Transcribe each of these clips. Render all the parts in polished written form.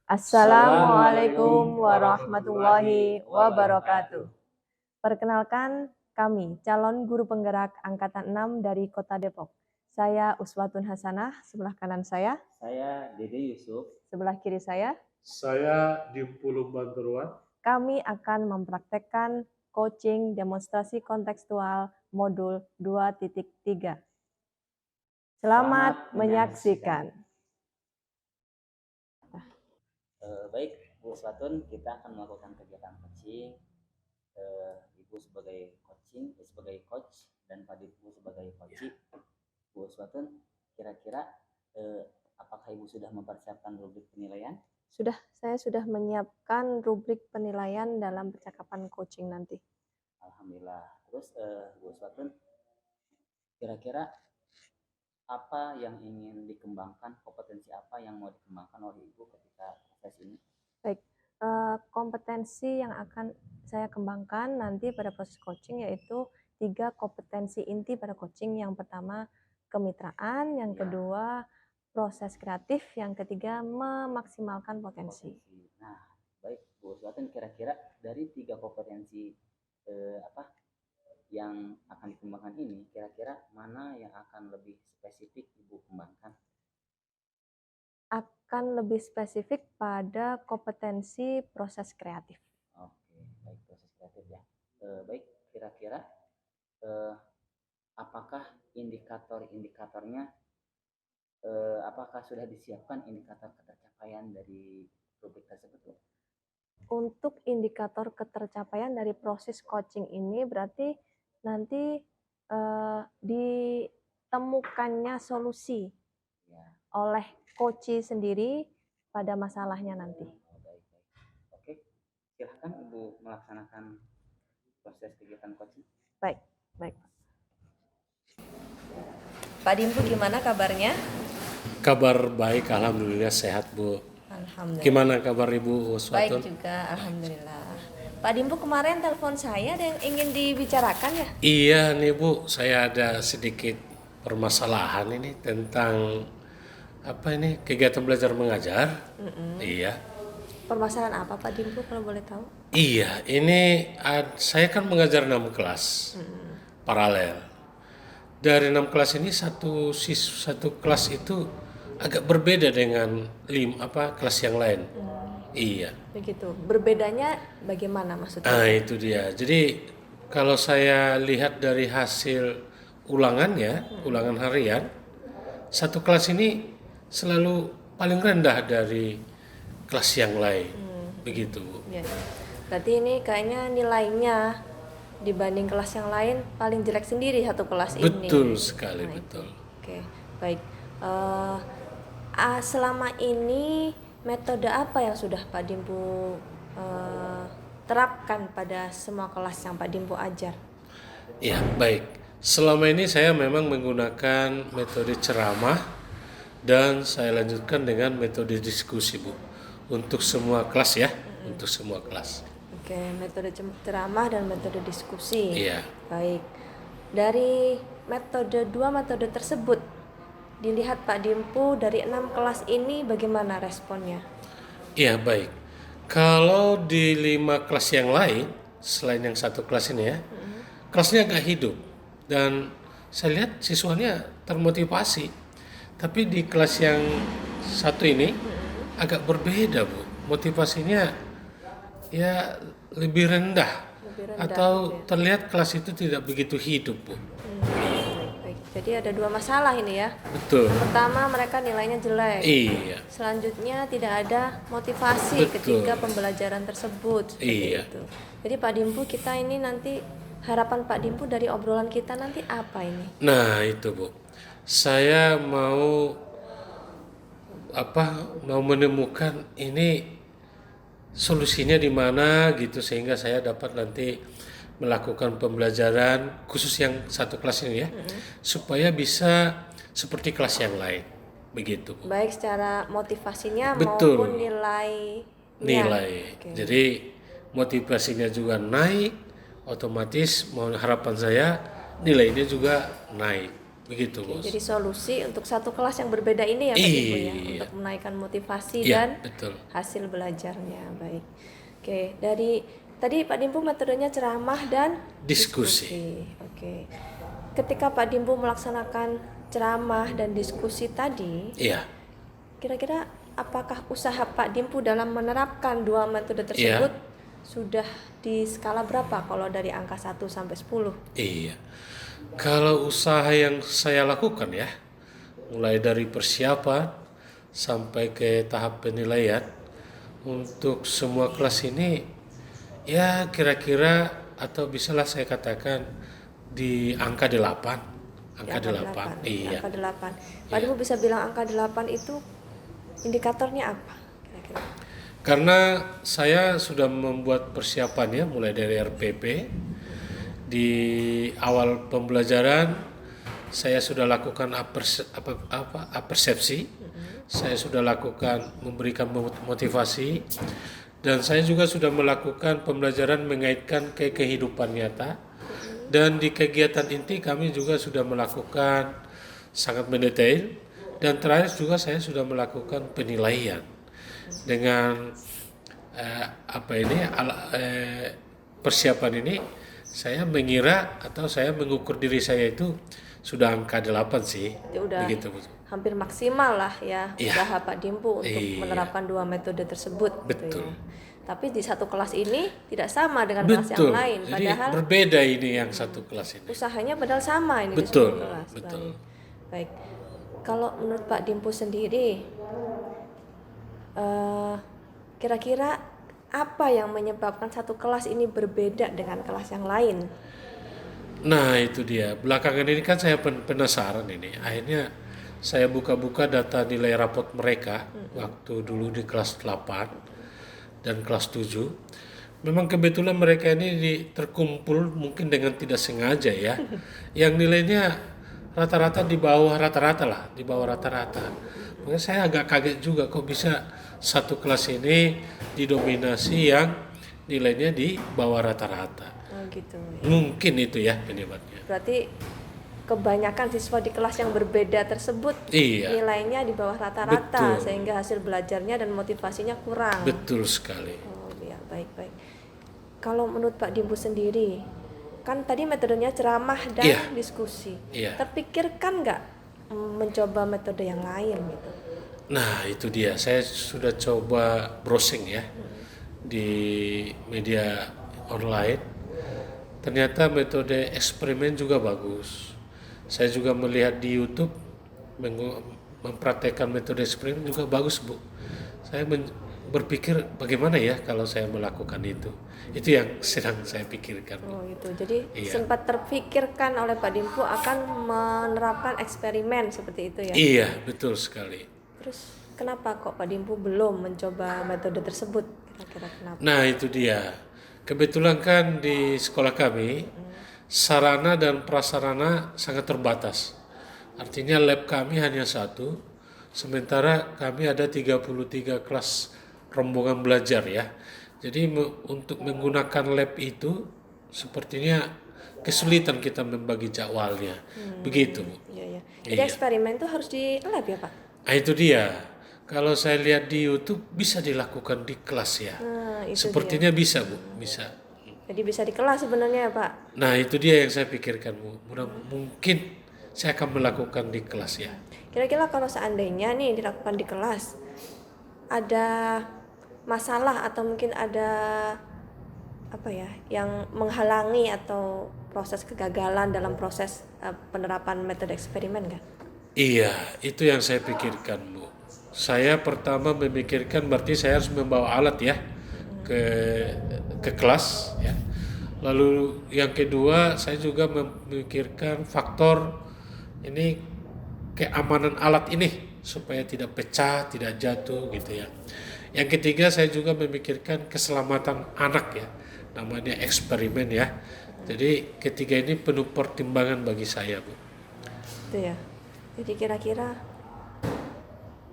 Assalamualaikum warahmatullahi wabarakatuh. Perkenalkan, kami calon guru penggerak angkatan 6 dari Kota Depok. Saya Uswatun Hasanah, sebelah kanan saya. Saya Dede Yusuf. Sebelah kiri saya. Saya Dimpu Lumbanturuan. Kami akan mempraktekkan coaching demonstrasi kontekstual modul 2.3. Selamat menyaksikan. Baik, Bu Uswatun, kita akan melakukan kegiatan coaching. Ibu sebagai coach dan Pak Dimpu sebagai coach. Bu Uswatun, kira-kira apakah Ibu sudah mempersiapkan rubrik penilaian? Saya sudah menyiapkan rubrik penilaian dalam percakapan coaching nanti. Alhamdulillah. Terus Bu Uswatun, kira-kira apa yang ingin dikembangkan, kompetensi apa yang mau dikembangkan oleh Ibu ketika proses ini? Baik, kompetensi yang akan saya kembangkan nanti pada proses coaching yaitu 3 kompetensi inti pada coaching. Yang pertama, kemitraan, yang kedua, proses kreatif, yang ketiga, memaksimalkan potensi. Nah, baik Bu Uswatun, kira-kira dari 3 kompetensi yang akan dikembangkan ini, kira-kira mana yang akan lebih spesifik Ibu kembangkan? Akan lebih spesifik pada kompetensi proses kreatif. Oke, baik, proses kreatif ya. Baik, kira-kira apakah indikator-indikatornya, apakah sudah disiapkan indikator ketercapaian dari rubrik tersebut? Untuk indikator ketercapaian dari proses coaching ini berarti nanti ditemukannya solusi oleh coach sendiri pada masalahnya nanti. Baik. Oke, silahkan Ibu melaksanakan proses kegiatan coaching. Baik. Pak Dimpu, gimana kabarnya? Kabar baik, alhamdulillah sehat, Bu. Alhamdulillah. Gimana kabar Ibu Uswatun? Baik juga, alhamdulillah. Pak Dimpu, kemarin telepon saya ada yang ingin dibicarakan ya? Iya nih Bu, saya ada sedikit permasalahan ini tentang kegiatan belajar mengajar. Iya. Permasalahan apa Pak Dimpu kalau boleh tahu? Iya, ini saya kan mengajar 6 kelas paralel. Dari 6 kelas ini satu kelas itu agak berbeda dengan kelas yang lain. Iya. Begitu. Berbedanya bagaimana maksudnya? Nah, itu dia. Jadi kalau saya lihat dari hasil ulangan harian, satu kelas ini selalu paling rendah dari kelas yang lain. Begitu, Bu. Ya. Berarti ini kayaknya nilainya dibanding kelas yang lain paling jelek sendiri satu kelas ini. Betul sekali, betul. Oke, baik. Selama ini metode apa yang sudah Pak Dimpu terapkan pada semua kelas yang Pak Dimpu ajar? Ya, baik. Selama ini saya memang menggunakan metode ceramah dan saya lanjutkan dengan metode diskusi, Bu. Untuk semua kelas ya, untuk semua kelas. Oke, metode ceramah dan metode diskusi. Iya. Baik. Dari dua metode tersebut, dilihat Pak Dimpu dari 6 kelas ini bagaimana responnya? Iya, baik. Kalau di 5 kelas yang lain, selain yang satu kelas ini ya, kelasnya agak hidup. Dan saya lihat siswanya termotivasi. Tapi di kelas yang satu ini agak berbeda, Bu. Motivasinya ya lebih rendah. Atau terlihat kelas itu tidak begitu hidup, Bu. Baik. Jadi ada 2 masalah ini ya. Betul. Yang pertama, mereka nilainya jelek. Iya. Selanjutnya tidak ada motivasi ketika pembelajaran tersebut. Iya. Itu. Jadi Pak Dimpu, kita ini nanti harapan Pak Dimpu dari obrolan kita nanti apa ini? Nah, itu Bu. Saya mau menemukan ini solusinya di mana gitu sehingga saya dapat nanti melakukan pembelajaran khusus yang satu kelas ini ya, supaya bisa seperti kelas yang lain, begitu. Baik secara motivasinya Betul. maupun nilai. Okay. Jadi motivasinya juga naik, otomatis harapan saya nilainya juga naik, begitu Oke, bos. jadi solusi untuk satu kelas yang berbeda ini ya Pak Dimpu ya, Iya. untuk menaikkan motivasi Iya, dan betul. hasil belajarnya. Baik. Oke, dari tadi Pak Dimpu metodenya ceramah dan Diskusi. Oke. Ketika Pak Dimpu melaksanakan ceramah dan diskusi tadi, Iya, kira-kira apakah usaha Pak Dimpu dalam menerapkan dua metode Iya. tersebut sudah di skala berapa kalau dari angka 1 sampai 10? iya. Kalau usaha yang saya lakukan ya, mulai dari persiapan sampai ke tahap penilaian untuk semua kelas ini, ya kira-kira atau bisalah saya katakan di angka 8. Angka 8. Iya. Angka 8. Pak Dimpu bisa bilang angka 8 itu indikatornya apa? Kira-kira. Karena saya sudah membuat persiapannya mulai dari RPP. Di awal pembelajaran saya sudah lakukan persepsi, saya sudah lakukan memberikan motivasi, dan saya juga sudah melakukan pembelajaran mengaitkan ke kehidupan nyata. Dan di kegiatan inti kami juga sudah melakukan sangat mendetail, dan terakhir juga saya sudah melakukan penilaian dengan persiapan ini. Saya mengira atau saya mengukur diri saya itu sudah angka 8 sih. Itu udah Begitu. hampir maksimal lah ya Iya. usaha Pak Dimpu untuk Iya. menerapkan dua metode tersebut. Betul. Gitu ya. Tapi di satu kelas ini tidak sama dengan kelas yang Betul. lain. Jadi Padahal berbeda ini yang satu kelas ini. usahanya padahal sama ini Betul, di satu kelas. betul. Baik. Kalau menurut Pak Dimpu sendiri, kira-kira apa yang menyebabkan satu kelas ini berbeda dengan kelas yang lain? Nah itu dia. Belakangan ini kan saya penasaran ini. Akhirnya saya buka-buka data nilai rapot mereka waktu dulu di kelas 8 dan kelas 7. Memang kebetulan mereka ini terkumpul mungkin dengan tidak sengaja ya. Yang nilainya rata-rata di bawah rata-rata lah, di bawah rata-rata. Makanya saya agak kaget juga kok bisa satu kelas ini didominasi yang nilainya di bawah rata-rata. Oh gitu. Mungkin itu ya penyebabnya. Berarti kebanyakan siswa di kelas yang berbeda tersebut Iya, nilainya di bawah rata-rata Betul. sehingga hasil belajarnya dan motivasinya kurang. betul sekali. Oh ya, baik-baik. Kalau menurut Pak Dimpu sendiri, kan tadi metodenya ceramah dan Iya. diskusi. Iya. Terpikirkan nggak mencoba metode yang lain gitu? Nah itu dia, saya sudah coba browsing ya di media online. Ternyata metode eksperimen juga bagus. Saya juga melihat di YouTube mempraktekkan metode eksperimen juga bagus Bu. Saya berpikir bagaimana ya kalau saya melakukan itu. Itu yang sedang saya pikirkan. Oh gitu. Jadi Iya. sempat terpikirkan oleh Pak Dimpu akan menerapkan eksperimen seperti itu ya. Iya betul sekali. Terus kenapa kok Pak Dimpu belum mencoba metode tersebut? Kira-kira kenapa? Nah itu dia. Kebetulan kan di sekolah kami sarana dan prasarana sangat terbatas. Artinya lab kami hanya satu, sementara kami ada 33 kelas rombongan belajar ya. Jadi untuk menggunakan lab itu sepertinya kesulitan kita membagi jadwalnya. Begitu. Bu. Iya ya. Jadi Iya. eksperimen itu harus di lab ya Pak? Nah itu dia. Kalau saya lihat di YouTube bisa dilakukan di kelas ya. Nah itu Sepertinya bisa Bu, bisa. Jadi bisa di kelas sebenarnya ya Pak. Nah itu dia yang saya pikirkan Bu. Mungkin saya akan melakukan di kelas ya. Kira-kira kalau seandainya nih dilakukan di kelas, ada masalah atau mungkin ada apa ya yang menghalangi atau proses kegagalan dalam proses penerapan metode eksperimen kan? Iya, itu yang saya pikirkan Bu. Saya pertama memikirkan berarti saya harus membawa alat ya ke kelas ya. Lalu yang kedua saya juga memikirkan faktor ini keamanan alat ini supaya tidak pecah, tidak jatuh gitu ya. Yang ketiga saya juga memikirkan keselamatan anak ya. Namanya eksperimen ya. Jadi ketiga ini penuh pertimbangan bagi saya Bu. Itu ya. Jadi kira-kira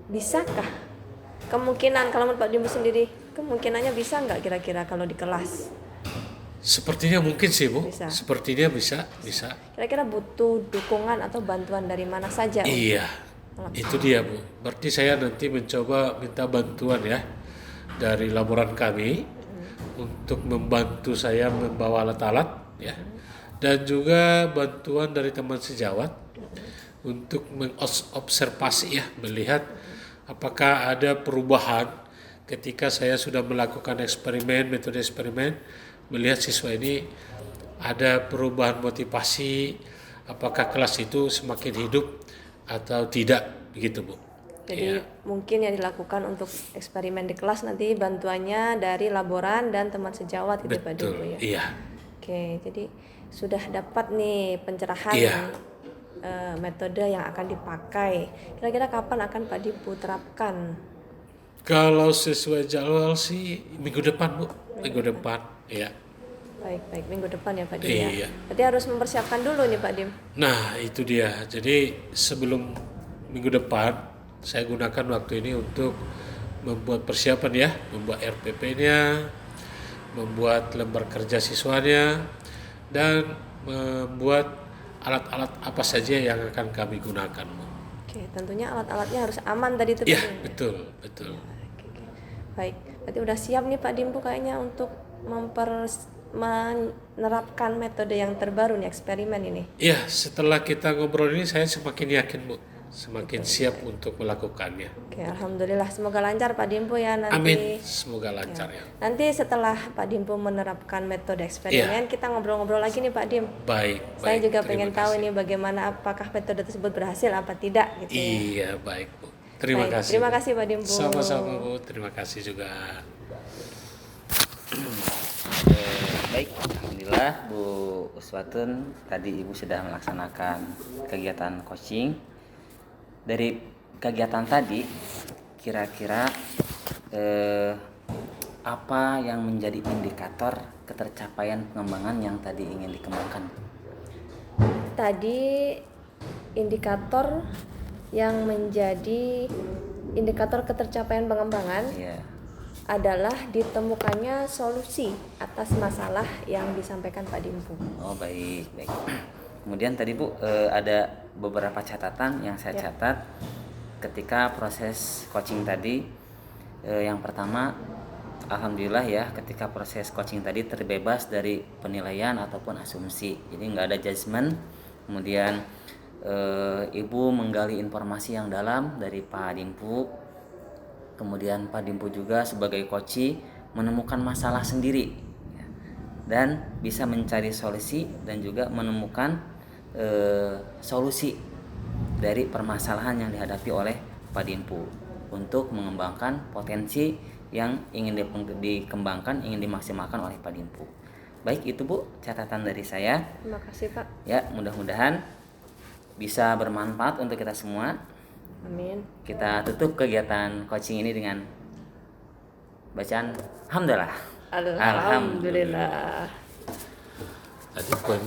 bisakah? Kemungkinan kalau menurut Pak Dimpu sendiri, kemungkinannya bisa nggak kira-kira kalau di kelas? Sepertinya mungkin sih Bu, Bisa. sepertinya bisa. Kira-kira butuh dukungan atau bantuan dari mana saja? Iya, itu dia Bu. Berarti saya nanti mencoba minta bantuan ya dari laboran kami untuk membantu saya membawa alat-alat ya, dan juga bantuan dari teman sejawat untuk mengobservasi ya, melihat apakah ada perubahan ketika saya sudah melakukan eksperimen, metode eksperimen, melihat siswa ini ada perubahan motivasi, apakah kelas itu semakin hidup atau tidak, begitu Bu. Jadi mungkin yang dilakukan untuk eksperimen di kelas nanti bantuannya dari laboran dan teman sejawat gitu Pak Betul, Dimpu ya. iya. Oke, jadi sudah dapat nih pencerahan Iya. metode yang akan dipakai. Kira-kira kapan akan Pak Dimpu terapkan? Kalau sesuai jadwal sih minggu depan Bu, minggu depan, ya. Baik, minggu depan ya Pak Dim ya. Iya. Berarti harus mempersiapkan dulu nih Pak Dim. Nah itu dia, jadi sebelum minggu depan saya gunakan waktu ini untuk membuat persiapan ya, membuat RPP-nya, membuat lembar kerja siswanya, dan membuat alat-alat apa saja yang akan kami gunakan Bu. Oke, tentunya alat-alatnya harus aman tadi itu Pak Iya Dim. betul, betul. Oke. Baik, berarti udah siap nih Pak Dimpu kayaknya untuk menerapkan metode yang terbaru nih, eksperimen ini. Iya, setelah kita ngobrol ini saya semakin yakin Bu, semakin siap untuk melakukannya. Oke, alhamdulillah. Semoga lancar Pak Dimpu ya nanti. Amin, semoga lancar ya. Nanti setelah Pak Dimpu menerapkan metode eksperimen, kita ngobrol-ngobrol lagi nih Pak Dim. Baik, Saya baik, juga terima pengen tahu kasih. ini bagaimana apakah metode tersebut berhasil apa tidak gitu ya. Iya, baik Bu. Terima Baik, kasih. terima Bu. kasih Pak Dimpu. Sama-sama Bu, terima kasih juga. Baik, alhamdulillah Bu Uswatun, tadi Ibu sudah melaksanakan kegiatan coaching. Dari kegiatan tadi, kira-kira apa yang menjadi indikator ketercapaian pengembangan yang tadi ingin dikembangkan? Tadi indikator yang menjadi indikator ketercapaian pengembangan Ya, adalah ditemukannya solusi atas masalah yang disampaikan Pak Dimpu. oh baik. Kemudian tadi Bu ada beberapa catatan yang saya catat ketika proses coaching tadi. Yang pertama, alhamdulillah ya, ketika proses coaching tadi terbebas dari penilaian ataupun asumsi, jadi nggak ada judgement. Kemudian Ibu menggali informasi yang dalam dari Pak Dimpu. Kemudian Pak Dimpu juga sebagai coach menemukan masalah sendiri ya, dan bisa mencari solusi dan juga menemukan solusi dari permasalahan yang dihadapi oleh Pak Dimpu untuk mengembangkan potensi yang ingin dikembangkan, ingin dimaksimalkan oleh Pak Dimpu. Baik, itu Bu catatan dari saya. Terima kasih Pak. Ya, mudah-mudahan bisa bermanfaat untuk kita semua. Amin. Kita tutup kegiatan coaching ini dengan bacaan Alhamdulillah. Alhamdulillah. Tadi poin.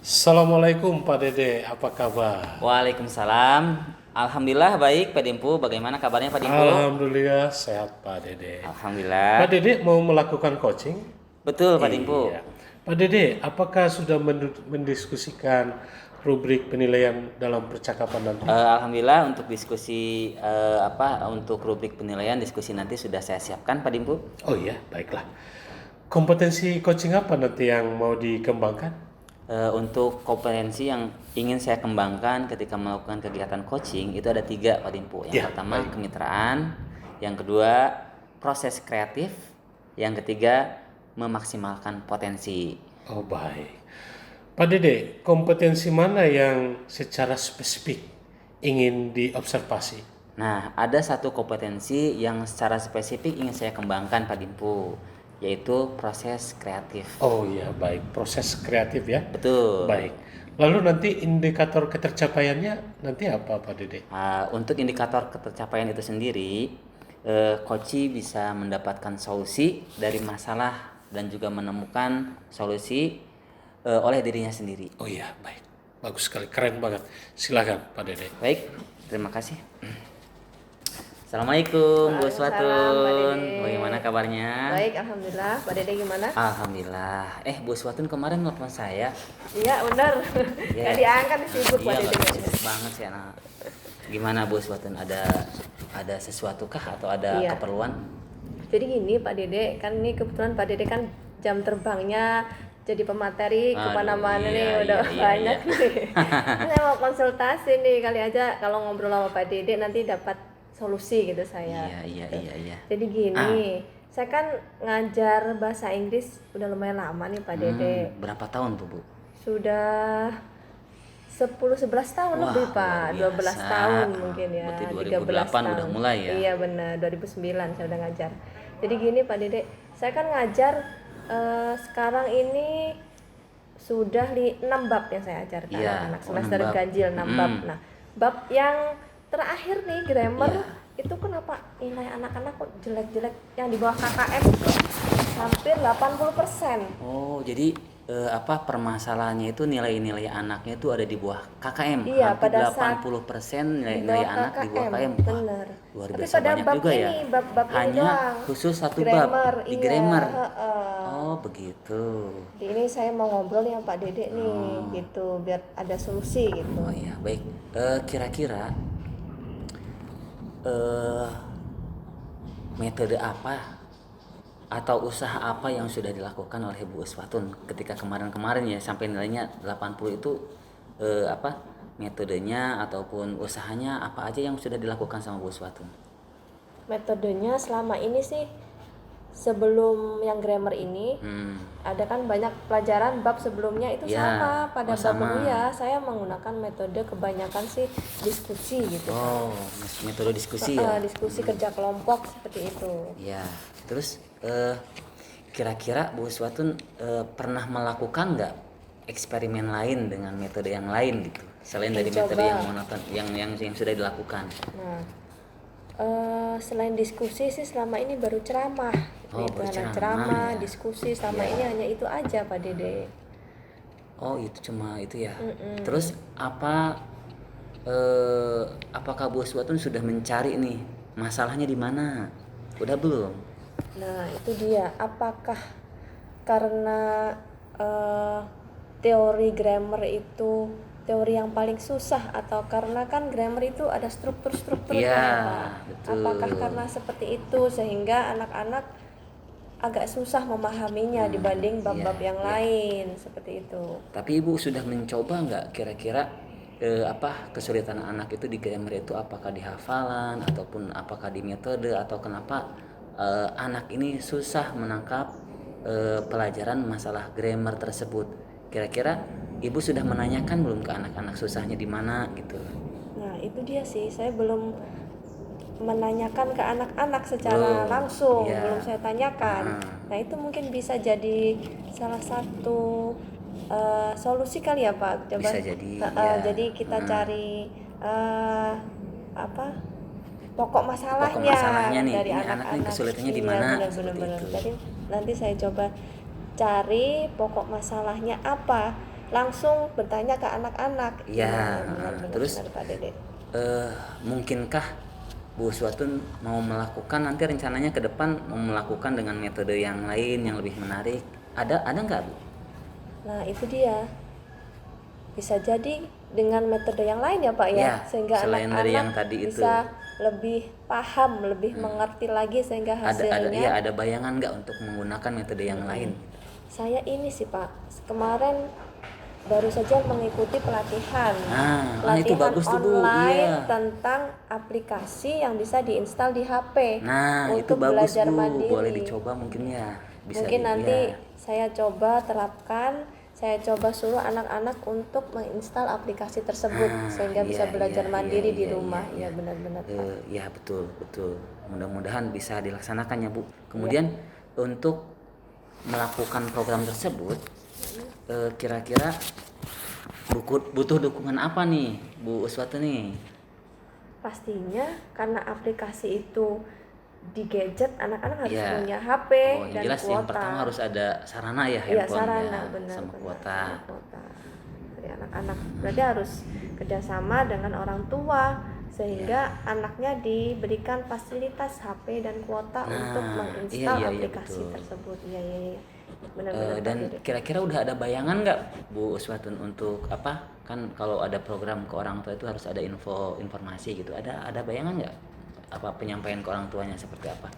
Assalamualaikum Pak Dede, apa kabar? Waalaikumsalam. Alhamdulillah baik Pak Dimpu. Bagaimana kabarnya Pak Dimpu? Alhamdulillah sehat Pak Dede. Alhamdulillah. Pak Dede mau melakukan coaching? Betul Pak Dimpu. Iya. Pak Dede, apakah sudah mendiskusikan rubrik penilaian dalam percakapan nanti? Alhamdulillah untuk diskusi untuk rubrik penilaian diskusi nanti sudah saya siapkan Pak Dimpu. Oh iya, baiklah. Kompetensi coaching apa nanti yang mau dikembangkan? Untuk kompetensi yang ingin saya kembangkan ketika melakukan kegiatan coaching itu ada 3 Pak Dimpu. Yang Ya, pertama baik. kemitraan, yang kedua proses kreatif, yang ketiga memaksimalkan potensi. Oh baik. Pak Dede, kompetensi mana yang secara spesifik ingin diobservasi? Nah, ada satu kompetensi yang secara spesifik ingin saya kembangkan Pak Dimpu, yaitu proses kreatif. Oh iya, baik. Proses kreatif ya. Betul. Baik. Lalu nanti indikator ketercapaiannya nanti apa Pak Dede? Untuk indikator ketercapaian itu sendiri, coach bisa mendapatkan solusi dari masalah dan juga menemukan solusi oleh dirinya sendiri. Oh iya, baik. Bagus sekali, keren banget. Silakan Pak Dede. Baik, terima kasih. Assalamualaikum Bu Waalaikumsalam, Pak Swatun. Dede. Bagaimana kabar? kabarnya? Baik, alhamdulillah. Pak Dede gimana? Alhamdulillah. Bu Swatun kemarin nelfon saya. Iya, benar. Iya. Nggak diangkat, sibuk Pak Iya, Dede. sibuk banget sih anak. Gimana Bu Swatun, ada sesuatu kah atau ada Iya. keperluan? Jadi gini Pak Dede, kan ini kebetulan Pak Dede kan jam terbangnya jadi pemateri Aduh, kemana-mana iya, nih, iya, udah iya, banyak iya. nih. Saya mau konsultasi nih, kali aja kalau ngobrol sama Pak Dede nanti dapat solusi gitu saya. Iya. Jadi gini, saya kan ngajar bahasa Inggris udah lumayan lama nih Pak Dede. Berapa tahun tuh Bu? Sudah 10-11 tahun Wah, lebih luar Pak, 12 biasa. tahun mungkin ya. Berarti 13 2008 udah tahun. mulai ya? Iya benar, 2009 saya udah ngajar. Jadi gini Pak Dede, saya kan ngajar sekarang ini sudah 6 bab yang saya ajar ke Iya, anak-anak, 6 semester bab. ganjil 6 bab. Nah, bab yang terakhir nih grammar Iya. itu kenapa nilai anak-anak kok jelek-jelek, yang di bawah KKM hampir 80%. Oh, jadi permasalahannya itu nilai-nilai anaknya itu ada di bawah KKM. Iya, Hampir pada saat 80% di nilai bawah anak di bawah KKM. Wah, bener. luar Tapi biasa pada banyak bab juga ini, ya. bab ini Hanya doang. khusus satu Grammar, bab di iya, grammar. heeh. Oh, begitu. Jadi ini saya mau ngobrol ya Pak Dede nih, gitu, biar ada solusi gitu. Oh iya, baik. Kira-kira metode apa atau usaha apa yang sudah dilakukan oleh Bu Uswatun ketika kemarin-kemarin ya sampai nilainya 80 itu metodenya ataupun usahanya apa aja yang sudah dilakukan sama Bu Uswatun? Metodenya selama ini sih, sebelum yang grammar ini, ada kan banyak pelajaran bab sebelumnya itu Ya, sama. Pada bab sama. kuliah saya menggunakan metode kebanyakan sih diskusi gitu. Oh, metode diskusi ya. Diskusi kerja kelompok seperti itu. Ya, terus kira-kira Bu Uswatun pernah melakukan nggak eksperimen lain dengan metode yang lain gitu selain dari Mencoba. metode yang monoton yang sudah dilakukan? Nah, selain diskusi sih selama ini baru ceramah. Oh, Itu baru anak ceramah, ceramah, ya. diskusi selama ini hanya itu aja Pak Dede. Oh, itu cuma itu ya. Terus apakah Bu Uswatun sudah mencari nih masalahnya di mana? Udah belum? Nah, itu dia. Apakah karena teori grammar itu teori yang paling susah, atau karena kan grammar itu ada struktur-strukturnya, Iya, Pak? betul. Apakah karena seperti itu sehingga anak-anak agak susah memahaminya dibanding bab-bab yang lain seperti itu? Tapi Ibu sudah mencoba nggak kira-kira kesulitan anak itu di grammar itu apakah di hafalan ataupun apakah di metode atau kenapa anak ini susah menangkap pelajaran masalah grammar tersebut? Kira-kira Ibu sudah menanyakan belum ke anak-anak susahnya di mana gitu? Nah, itu dia sih, saya belum menanyakan ke anak-anak secara langsung, iya. belum saya tanyakan. Nah, itu mungkin bisa jadi salah satu solusi kali ya Pak. Coba Bisa jadi, ya. jadi kita cari pokok masalahnya nih, dari ini anak nih kesulitannya di Iya, mana, benar, seperti benar. itu. Jadi nanti saya coba cari pokok masalahnya apa, langsung bertanya ke anak-anak. Iya, benar, terus benar, Pak Dede. mungkinkah Bu Uswatun mau melakukan nanti rencananya ke depan mau melakukan dengan metode yang lain yang lebih menarik? Ada nggak Bu? Nah, itu dia. Bisa jadi dengan metode yang lain ya Pak ya, Ya, sehingga selain dari yang anak-anak tadi itu. bisa lebih paham, lebih mengerti lagi sehingga hasilnya. Ada bayangan nggak untuk menggunakan metode yang lain? Saya ini sih Pak, kemarin baru saja mengikuti pelatihan itu bagus tuh, Bu. online Iya. tentang aplikasi yang bisa diinstal di HP Nah, itu untuk bagus belajar Bu, mandiri. boleh dicoba mungkin ya. Bisa Mungkin nanti ya. saya coba terapkan, saya coba suruh anak-anak untuk menginstal aplikasi tersebut sehingga bisa belajar mandiri di rumah. Ya benar-benar Pak. Ya betul. Mudah-mudahan bisa dilaksanakan ya Bu. Kemudian untuk melakukan program tersebut, kira-kira butuh dukungan apa nih Bu Uswatun nih? Pastinya karena aplikasi itu di gadget, anak-anak harus Iya. punya HP Yang dan jelas kuota. yang pertama harus ada sarana ya, Iya, handphone sarana, ya, benar, sama benar, kuota. sama kuota. Dari anak-anak berarti harus kerjasama dengan orang tua sehingga anaknya diberikan fasilitas HP dan kuota untuk menginstal iya, aplikasi betul. tersebut. Iya, benar-benar Pak Dan Dede. kira-kira udah ada bayangan nggak Bu Uswatun untuk apa? Kan kalau ada program ke orang tua itu harus ada informasi gitu. Ada bayangan nggak? Apa penyampaian ke orang tuanya seperti apa?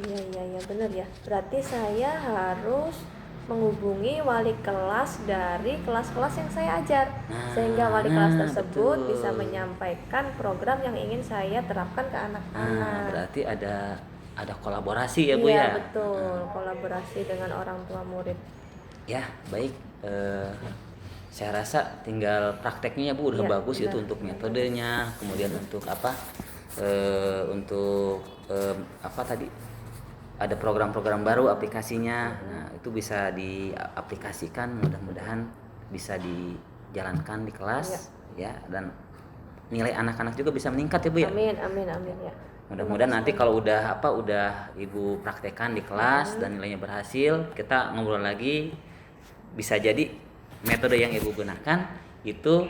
Iya, benar ya. Berarti saya harus menghubungi wali kelas dari kelas-kelas yang saya ajar, sehingga wali kelas tersebut betul. bisa menyampaikan program yang ingin saya terapkan ke Nah, anak-anak. berarti ada kolaborasi ya Bu Iya, ya. betul. Kolaborasi dengan orang tua murid. Ya, baik. Saya rasa tinggal prakteknya ya Bu udah Iya, bagus itu benar. untuk metodenya, kemudian untuk apa? Untuk apa tadi? Ada program-program baru aplikasinya. Nah, itu bisa diaplikasikan, mudah-mudahan bisa dijalankan di kelas ya, dan nilai anak-anak juga bisa meningkat ya Bu ya. Amin ya. Mudah-mudahan nanti kalau udah Ibu praktekkan di kelas dan nilainya berhasil, kita ngobrol lagi. Bisa jadi metode yang Ibu gunakan itu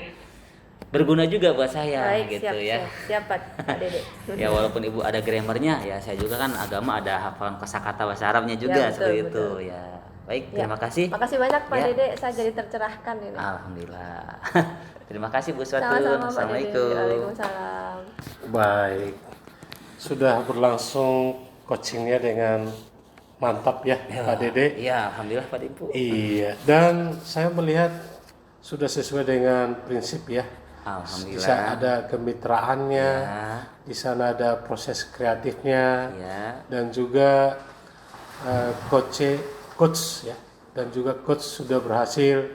berguna juga buat saya. Baik, gitu ya. siap Pak Dede. Ya walaupun Ibu ada grammarnya, ya saya juga kan agama ada hafalan kosakata bahasa Arabnya juga Ya, betul, seperti itu betul. ya. Baik, Ya. terima kasih. Makasih banyak Pak Ya. Dede, saya jadi tercerahkan ini. Alhamdulillah. Terima kasih Bu Swatun. Sama-sama Pak Dede. Assalamualaikum. Waalaikumsalam. Baik, sudah berlangsung coachingnya dengan mantap ya, Pak Dede. Iya, alhamdulillah Pak Ibu. Iya, dan saya melihat sudah sesuai dengan prinsip ya. Di Alhamdulillah. sana ada kemitraannya, Ya, di sana ada proses kreatifnya, ya. dan juga coach ya, dan juga coach sudah berhasil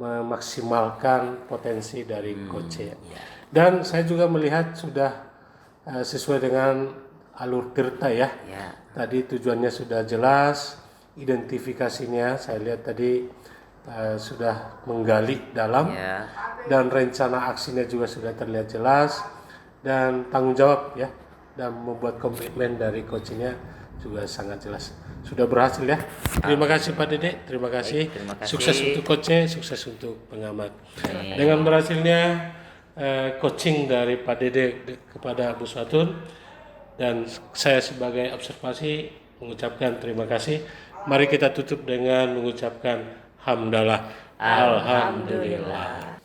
memaksimalkan potensi dari coach ya. Dan saya juga melihat sudah sesuai dengan alur tirta ya. Ya. Tadi tujuannya sudah jelas, identifikasinya saya lihat tadi sudah menggali dalam, Ya. dan rencana aksinya juga sudah terlihat jelas, dan tanggung jawab ya, dan membuat komitmen dari coachingnya juga sangat jelas. Sudah berhasil ya. Terima kasih Pak Dede, terima kasih. terima kasih. Sukses untuk coachnya, sukses untuk pengamat. Dengan berhasilnya coaching dari Pak Dede kepada Bu Swatun, dan saya sebagai observasi mengucapkan terima kasih. Mari kita tutup dengan mengucapkan hamdalah. Alhamdulillah.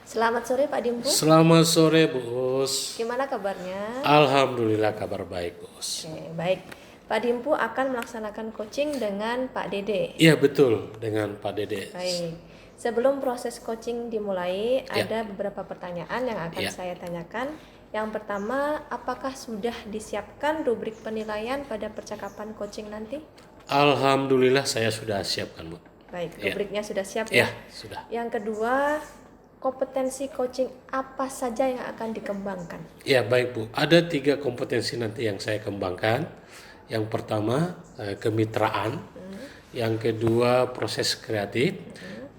Selamat sore Pak Dimpu. Selamat sore Bos. Gimana kabarnya? Alhamdulillah kabar baik Bos. Oke, baik. Pak Dimpu akan melaksanakan coaching dengan Pak Dede. Iya betul, dengan Pak Dede. Baik. Sebelum proses coaching dimulai, Ya. ada beberapa pertanyaan yang akan Ya. saya tanyakan. Yang pertama, apakah sudah disiapkan rubrik penilaian pada percakapan coaching nanti? Alhamdulillah saya sudah siapkan Bu. Baik, Ya. rubriknya sudah siap Ya ya. sudah. Yang kedua, kompetensi coaching apa saja yang akan dikembangkan? Ya baik Bu, ada 3 kompetensi nanti yang saya kembangkan. Yang pertama kemitraan, yang kedua proses kreatif,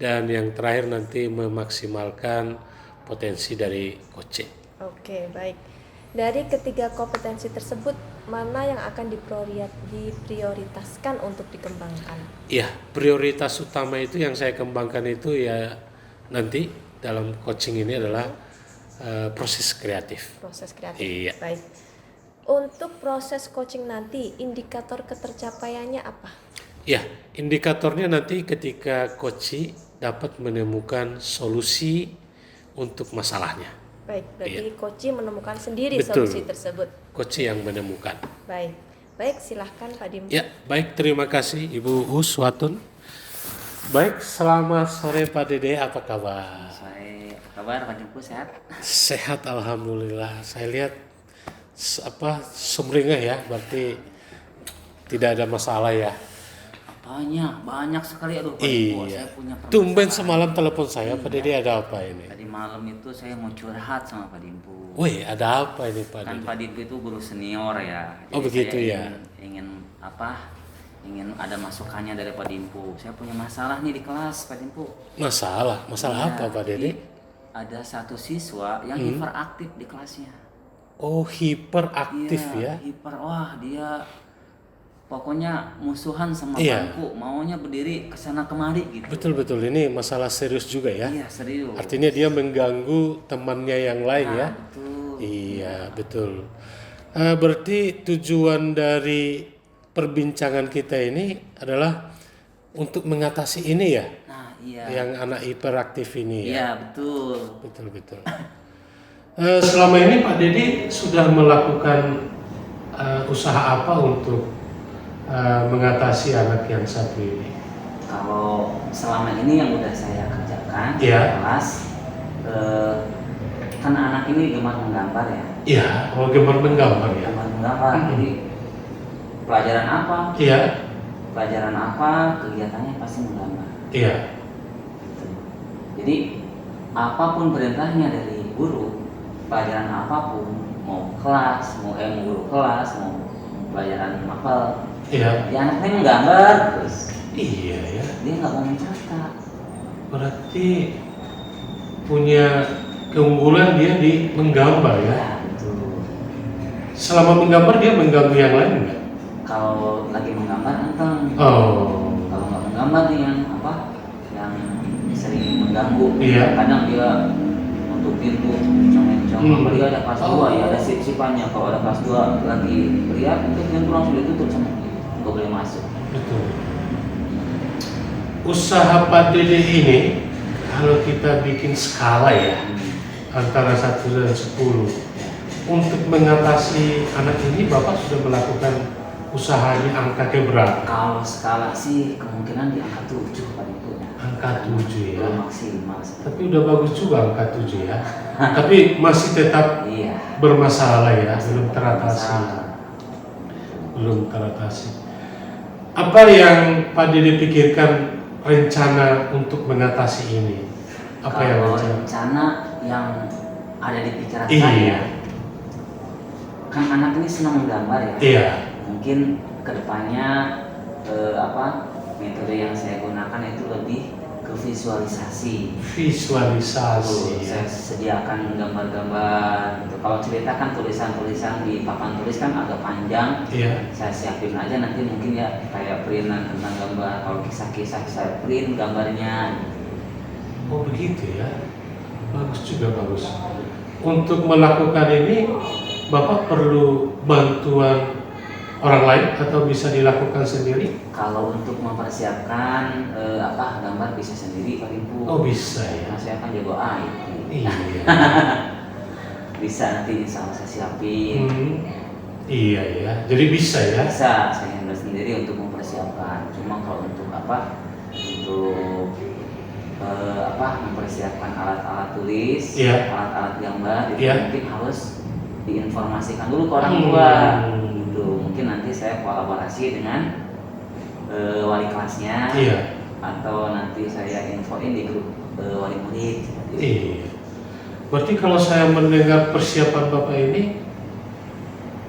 dan yang terakhir nanti memaksimalkan potensi dari coaching. Oke, baik. Dari ketiga kompetensi tersebut, mana yang akan diprioritaskan untuk dikembangkan? Ya, prioritas utama itu yang saya kembangkan itu ya nanti dalam coaching ini adalah proses kreatif. Proses kreatif. Iya. Baik. Untuk proses coaching nanti, indikator ketercapaiannya apa? Ya, indikatornya nanti ketika coach dapat menemukan solusi untuk masalahnya. Baik, berarti coach menemukan sendiri Betul. solusi tersebut. Coach yang menemukan. Baik. Baik, silahkan Pak Dimpu. Ya, baik, terima kasih Ibu Uswatun. Baik, selamat sore Pak Dede, apa kabar? Saya apa kabar Pak Dimpu, sehat? Sehat alhamdulillah. Saya lihat sumringah ya, berarti tidak ada masalah ya. Banyak sekali aduh Pak Dimpu, Iya. saya punya Tumben permasalahan. semalam telepon saya, Pak Dede ada apa ini? Tadi malam itu saya mau curhat sama Pak Dimpu. Wih, ada apa ini Pak Kan Dede? Pak Dimpu itu guru senior ya. Oh, begitu saya ya. Ingin ada masukannya dari Pak Dimpu. Saya punya masalah nih di kelas Pak Dimpu. Masalah Iya, apa Pak Dede? Ada satu siswa yang hiperaktif di kelasnya. Oh, hiperaktif Iya, ya? hiper. Wah, dia pokoknya musuhan sama Iya. bangku, maunya berdiri kesana kemari gitu. Betul-betul, ini masalah serius juga ya? Iya, serius. Artinya dia mengganggu temannya yang lain ya? Betul. Iya, betul. Berarti tujuan dari perbincangan kita ini adalah untuk mengatasi ini ya, Nah, iya. yang anak hiperaktif ini ya. Iya, betul. Betul, betul. Selama ini Pak Dedi sudah melakukan usaha apa untuk mengatasi anak yang satu ini? Kalau selama ini yang udah saya kerjakan di Iya. kelas, kan anak ini gemar menggambar ya. Iya, gemar menggambar ya. Gemar menggambar. Jadi pelajaran apa? Iya, Pelajaran apa? Kegiatannya pasti menggambar. iya, Gitu. Jadi apapun perintahnya dari guru, pelajaran apapun, mau kelas, mau guru kelas, mau pelajaran mapel, iya. ya anaknya menggambar terus. Iya ya. Dia nggak mau mencatat. Berarti punya keunggulan dia di menggambar ya. Ya, betul. Selama menggambar dia mengganggu yang lain enggak? Kalau lagi menggambar enteng. Oh. Kalau nggak menggambar nih yang apa? Yang sering mengganggu. Iya. Kadang dia untuk pintu mencong-mencong. Apalagi ada kelas 2 ya, ada sip-sipannya. Kalau ada kelas 2 lagi lihat, itu pintu langsung ditutup sama dia. Nggak boleh masuk. Betul. Usaha Pak Dede ini kalau kita bikin skala ya antara 1 dan 10 untuk mengatasi anak ini Bapak sudah melakukan usahanya angkanya berapa? Kalau skala sih kemungkinan di angka 7 paling itu. Angka 7 ya. Belum maksimal. Tapi udah bagus juga angka 7 ya. Tapi masih tetap Iya. bermasalah ya, belum teratasi. Masalah. Belum teratasi. Apa yang Pak Dede pikirkan rencana untuk mengatasi ini? Apa yang Kalau rencana? rencana yang ada di pikiran Iya. saya, kan anak ini senang menggambar ya. Iya. Mungkin kedepannya metode yang saya gunakan itu lebih ke visualisasi. Visualisasi. Saya sediakan gambar-gambar. Gitu. Kalau cerita kan tulisan-tulisan di papan tulis kan agak panjang. Iya. Saya siapin aja nanti mungkin ya kayak printan tentang gambar. Kalau kisah-kisah saya print gambarnya. Oh begitu ya. Bagus juga, bagus. Untuk melakukan ini Bapak perlu bantuan orang lain atau bisa dilakukan sendiri? Kalau untuk mempersiapkan gambar bisa sendiri Pak Ibu. Oh bisa ya. Karena saya kan jago IT. Iya. Bisa nanti insya Allah saya siapin. Iya ya. Jadi bisa ya. Bisa saya handle sendiri untuk mempersiapkan. Cuma kalau untuk mempersiapkan alat-alat tulis, Iya. alat-alat gambar itu Iya. mungkin harus diinformasikan dulu ke orang tua. Gitu. Mungkin nanti saya kolaborasi dengan wali kelasnya. Iya. Atau nanti saya infoin di grup wali murid. Iya. Berarti kalau saya mendengar persiapan Bapak ini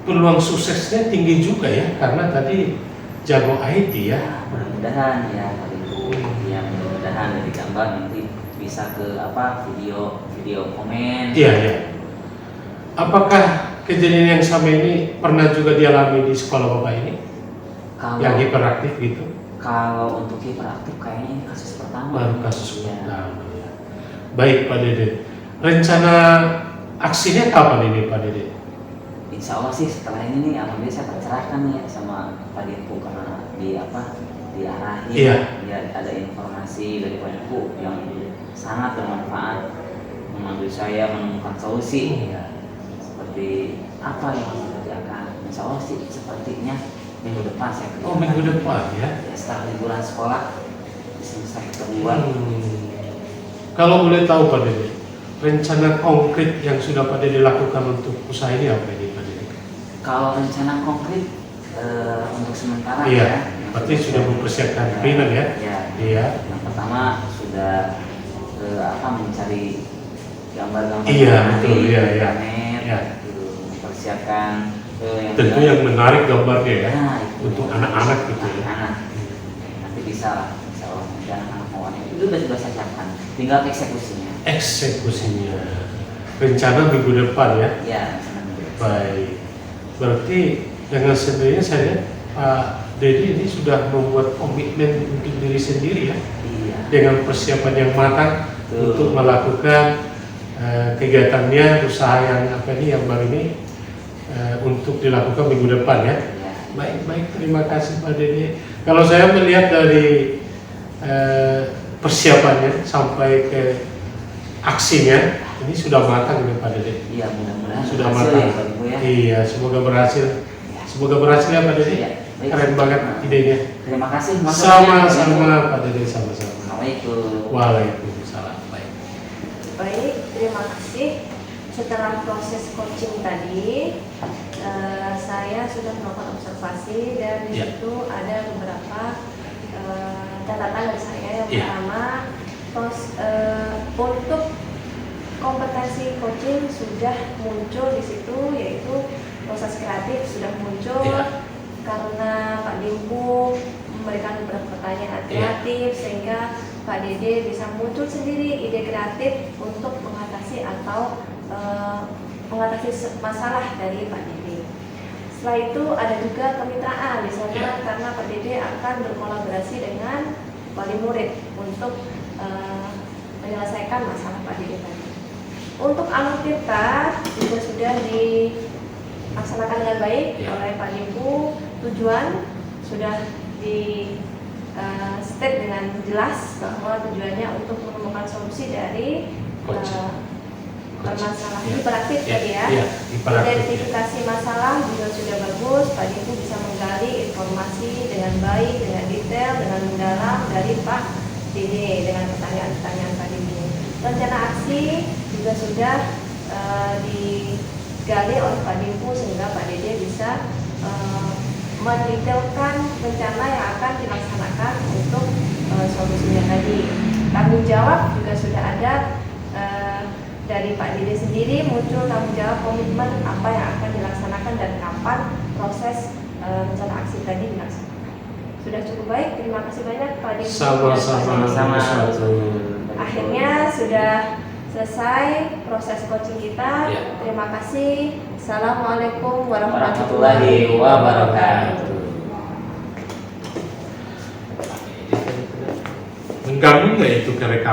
peluang suksesnya tinggi juga ya, karena tadi jago IT ya. Ya, mudah-mudahan ya Pak Ibu. Ya, mudah-mudahan dari gambar nanti bisa ke video komen. Iya ya. Apakah kejadian yang sama ini pernah juga dialami di sekolah Bapak ini? Yang hiperaktif gitu? Kalau untuk hiperaktif kayaknya ini kasus pertama. Baru kasus Ya. pertama ya. Baik Pak Dede. Rencana aksinya kapan ini Pak Dede? Insya Allah sih setelah ini nih alhamdulillah saya tercerahkan nih sama Pak Dirku karena diarahin. Iya. Ya, ada informasi dari Pak Dirku yang sangat bermanfaat membantu saya menemukan solusi. Ya, seperti apa yang harus dikerjakan. Insya Allah sih sepertinya minggu depan saya kerjakan. Oh minggu depan ya. Ya, setelah liburan sekolah selesai ketemuan. Kalau boleh tahu Pak Dede, rencana konkret yang sudah Pak Dede lakukan untuk usaha ini apa ini Pak Dede? Kalau rencana konkret untuk sementara Iya, ya. berarti sudah mempersiapkan printer ya? Ya. Iya. Yang pertama sudah mencari gambar-gambar Iya, menarik betul, di iya, iya. internet, Iya. gitu. Mempersiapkan Tentu yang menarik gambarnya ya, Nah, itu. untuk anak-anak gitu ya. Anak-anak. Nanti bisa lah, insya Allah nanti anak-anak mau itu sudah saya siapkan. Tinggal eksekusinya. Eksekusinya. Rencana minggu depan ya? Ya, senang. Baik. Berarti dengan sendirinya saya lihat Pak Dedi ini sudah membuat komitmen untuk diri sendiri ya, Iya. dengan persiapan yang matang Betul. untuk melakukan kegiatannya, usaha yang yang baru ini untuk dilakukan minggu depan ya. Ya. Baik, terima kasih Pak Dede. Kalau saya melihat dari persiapannya sampai ke aksinya, ini sudah matang ya Pak Dede. Iya, mudah-mudahan Sudah berhasil matang. ya Pak Ibu ya. Iya, semoga berhasil. Semoga berhasil ya Pak Dede. Iya, baik. Keren banget idenya. Terima kasih masukannya, Pak Ibu. Sama-sama Pak Dede, sama-sama. Assalamualaikum. Waalaikumsalam. Baik. Baik, terima kasih. Setelah proses coaching tadi, saya sudah melakukan observasi dan di Ya. situ ada beberapa catatan dari saya. Yang Ya. pertama, untuk kompetensi coaching sudah muncul di situ, yaitu proses kreatif sudah muncul Ya. karena Pak Dimpu memberikan beberapa pertanyaan kreatif sehingga Pak Dede bisa muncul sendiri ide kreatif untuk mengatasi atau mengatasi masalah dari Pak Dede. Setelah itu ada juga kemitraan di sana karena Pak Dede akan berkolaborasi dengan wali murid untuk menyelesaikan masalah Pak Dede tadi. Untuk alur kita juga sudah dilaksanakan dengan baik oleh Pak Dimpu. Tujuan sudah di step dengan jelas bahwa tujuannya untuk menemukan solusi dari permasalahan hiperaktif tadi ya. Identifikasi masalah juga sudah bagus. Pak Dimpu bisa menggali informasi dengan baik, dengan detail, dengan mendalam dari Pak Dede dengan pertanyaan-pertanyaan Pak Dede. Rencana aksi juga sudah digali oleh Pak Dimpu sehingga Pak Dede bisa mendetailkan rencana yang akan dilaksanakan untuk solusinya tadi. Tanggung jawab juga sudah ada dari Pak Dede sendiri, muncul tanggung jawab komitmen apa yang akan dilaksanakan dan kapan proses rencana aksi tadi dilaksanakan. Sudah cukup baik, terima kasih banyak Pak Dede. Sama-sama. Akhirnya sudah selesai proses coaching kita. Terima kasih. Assalamualaikum warahmatullahi wabarakatuh. Mengganggu nggak itu ke rekaman?